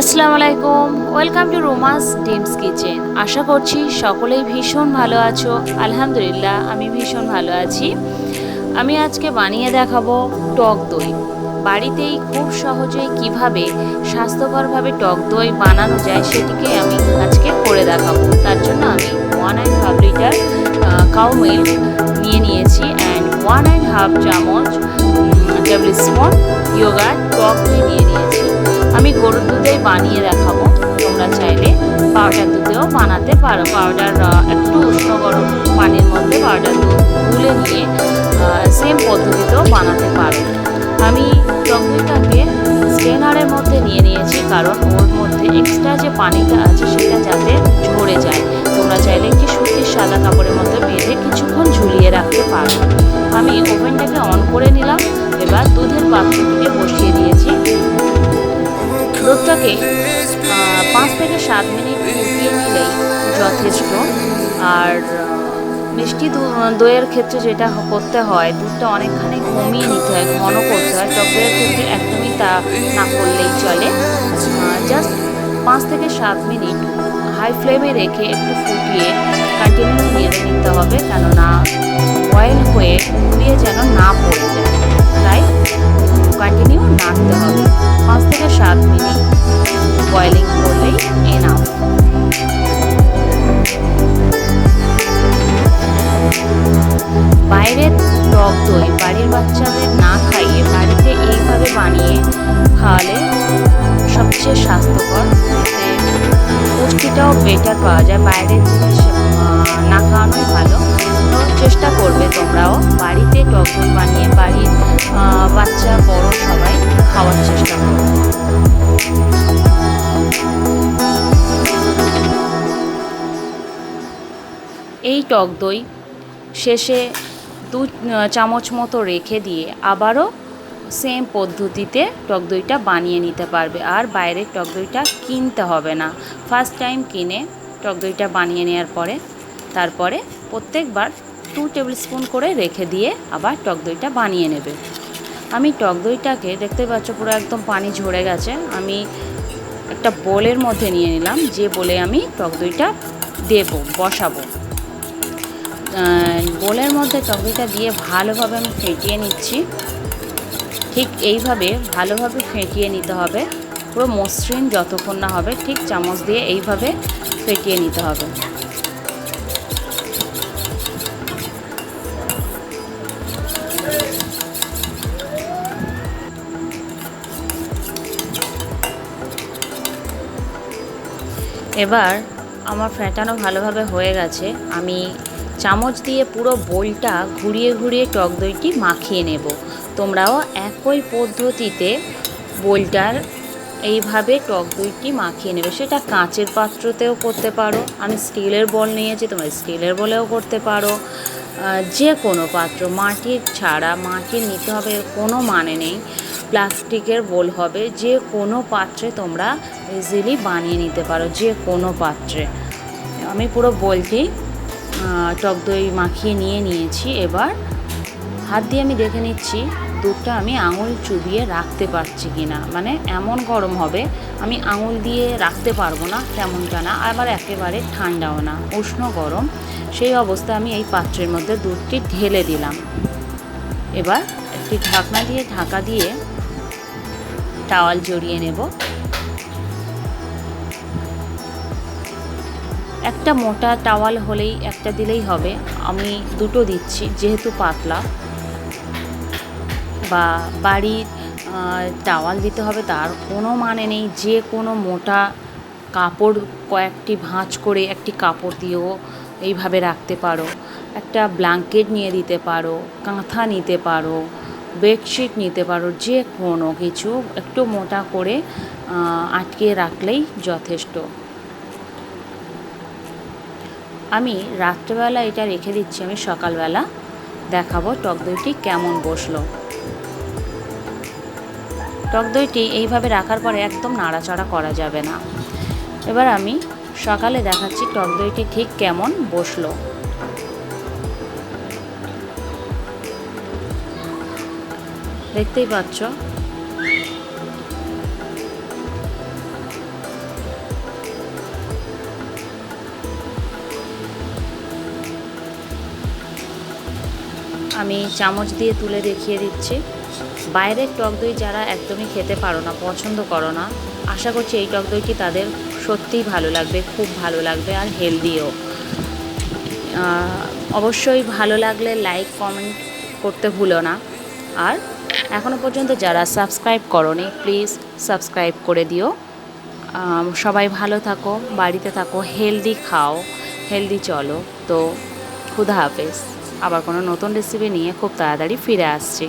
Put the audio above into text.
আসসালামু আলাইকুম, welcome to Roma's ডিমস kitchen. আশা করছি সকলেই ভীষণ ভালো আছো। আলহামদুলিল্লাহ আমি ভীষণ ভালো আছি। আমি আজকে বানিয়ে দেখাবো টক দই। বাড়িতেই খুব সহজেই কিভাবে স্বাস্থ্যকরভাবে টক দই বানানো যায় সেটিকে আমি আজকে করে দেখাবো। তার জন্য আমি 1.5 লিটার কাউ মিল্ক নিয়ে নিয়েছি অ্যান্ড 1.5 চামচ টেবিল স্পুন ইয়োগার্ট টক দই নিয়ে নিয়েছি। আমি গরুর দুধেই বানিয়ে দেখাবো। তোমরা চাইলে পাউডার দুধেও বানাতে পারো। পাউডার একটু উষ্ণ গরম পানির মধ্যে পাউডার দুধ গুলে নিয়ে সেম পদ্ধতিতেও বানাতে পারো। আমি টক দইটাকে স্ট্রেনারের মধ্যে নিয়ে নিয়েছি, কারণ ওর মধ্যে এক্সট্রা যে পানিটা আছে সেটা যাতে ঝরে যায়। তোমরা চাইলে একটি সুতির সাদা কাপড়ের মধ্যে বেঁধে কিছুক্ষণ ঝুলিয়ে রাখতে পারো। আমি ওভেনটাকে অন করে নিলাম। এবার দুধের পাত্রটিকে বসিয়ে দিয়েছি। দুধটাকে 5 থেকে 7 মিনিট ফুটিয়ে নিলেই যথেষ্ট। আর মিষ্টি দইয়ের ক্ষেত্রে যেটা করতে হয়, দুধটা অনেকখানি কমিয়ে নিতে হয়, ঘন করতে হয়। টক দইয়ের ক্ষেত্রে একদমই তা না করলেই চলে। জাস্ট 5 থেকে 7 মিনিট হাই ফ্লেমে রেখে একটু ফুটিয়ে কন্টিনিউ নেড়ে নিতে হবে, কেননা বয়েল হয়ে ফুটিয়ে যেন না পড়ে যায়। তাই কন্টিনিউ নাড়তে হবে। 5 থেকে 7 মিনিট বয়েলিং করলেই এনাফ। বাইরের টক দই বাড়ির বাচ্চাদের না খাইয়ে বাড়িতে এইভাবে বানিয়ে খাওয়ালে সবচেয়ে স্বাস্থ্যকর। এতে পুষ্টিটাও বেটার পাওয়া যায়। বাইরের জিনিস না খাওয়ানোই ভালো। তো চেষ্টা করবে তোমরাও বাড়িতে টক দই বানিয়ে বাড়ির বাচ্চা বড় সবাই খাওয়ার চেষ্টা করবে। এই টক দই শেষে 2 চামচ মতো রেখে দিয়ে আবারও সেম পদ্ধতিতে টক দইটা বানিয়ে নিতে পারবে। আর বাইরের টক দইটা কিনতে হবে না। ফার্স্ট টাইম কিনে টক দইটা বানিয়ে নেওয়ার পরে তারপরে প্রত্যেকবার 2 টেবিল স্পুন করে রেখে দিয়ে আবার টক দইটা বানিয়ে নেবে। আমি টক দইটাকে দেখতে পাচ্ছ পুরো একদম পানি ঝরে গেছে। আমি একটা বোলের মধ্যে নিয়ে নিলাম, যে বলে আমি টক দইটা বসাবো। বোলের মধ্যে টক দইটা দিয়ে ভালোভাবে আমি ফেটিয়ে নিচ্ছি। ঠিক এইভাবে ভালোভাবে ফেটিয়ে নিতে হবে, পুরো মসৃণ যতক্ষণ না হবে। ঠিক চামচ দিয়ে এইভাবে ফেটিয়ে নিতে হবে। এবার আমার ফেটানো ভালোভাবে হয়ে গেছে। আমি চামচ দিয়ে পুরো বোলটা ঘুরিয়ে ঘুরিয়ে টক দইটি মাখিয়ে নেব। তোমরাও একই পদ্ধতিতে বোলটার এইভাবে টক দইটি মাখিয়ে নেবে। সেটা কাঁচের পাত্রতেও করতে পারো। আমি স্টিলের বোল নিয়েছি, তোমরা স্টিলের বোলেও করতে পারো। যে কোনো পাত্র, মাটির ছাড়া, মাটির নিতে হবে কোনো মানে নেই, প্লাস্টিকের বোল হবে। যে কোনো পাত্রে তোমরা ইজিলি বানিয়ে নিতে পারো, যে কোনো পাত্রে। আমি পুরো বোলটি টক দই মাখিয়ে নিয়েছি। এবার হাত দিয়ে আমি দেখে নিচ্ছি দুধটা আমি আঙুল চুবিয়ে রাখতে পারছি কি না। মানে এমন গরম হবে আমি আঙুল দিয়ে রাখতে পারবো না, তেমনটা না, আবার একেবারে ঠান্ডাও না, উষ্ণ গরম। সেই অবস্থায় আমি এই পাত্রের মধ্যে দুধটি ঢেলে দিলাম। এবার একটি ঢাকনা দিয়ে ঢাকা দিয়ে টাওয়াল জড়িয়ে নেব। একটা মোটা টাওয়াল হলেই একটা দিলেই হবে। আমি দুটো দিচ্ছি যেহেতু পাতলা। বা বাড়ির টাওয়াল দিতে হবে তার কোনো মানে নেই। যে কোনো মোটা কাপড় কয়েকটি ভাঁজ করে একটি কাপড় দিয়েও এইভাবে রাখতে পারো। একটা ব্ল্যাঙ্কেট নিয়ে দিতে পারো, কাঁথা নিতে পারো, বেডশিট নিতে পারো। যে কোনো কিছু একটু মোটা করে আটকে রাখলেই যথেষ্ট। আমি রাত্রেবেলা এটা রেখে দিচ্ছি। আমি সকালবেলা দেখাবো টক দইটি কেমন বসলো। টক দইটি এইভাবে রাখার পরে একদম নাড়াচাড়া করা যাবে না। এবার আমি সকালে দেখাচ্ছি টক দইটি ঠিক কেমন বসলো। দেখতেই পাচ্ছ আমি চামচ দিয়ে তুলে দেখিয়ে দিচ্ছি। বাইরের টক দই যারা একদমই খেতে পারো না, পছন্দ করো না, আশা করছি এই টক দইটি তাদের সত্যিই ভালো লাগবে, খুব ভালো লাগবে আর হেলদিও। অবশ্যই ভালো লাগলে লাইক কমেন্ট করতে ভুলো না। আর এখনও পর্যন্ত যারা সাবস্ক্রাইব করোনি প্লিজ সাবস্ক্রাইব করে দিও। সবাই ভালো থাকো, বাড়িতে থাকো, হেলদি খাও, হেলদি চলো। তো খুদা হাফেজ। আবার কোনো নতুন রেসিপি নিয়ে খুব তাড়াতাড়ি ফিরে আসছি।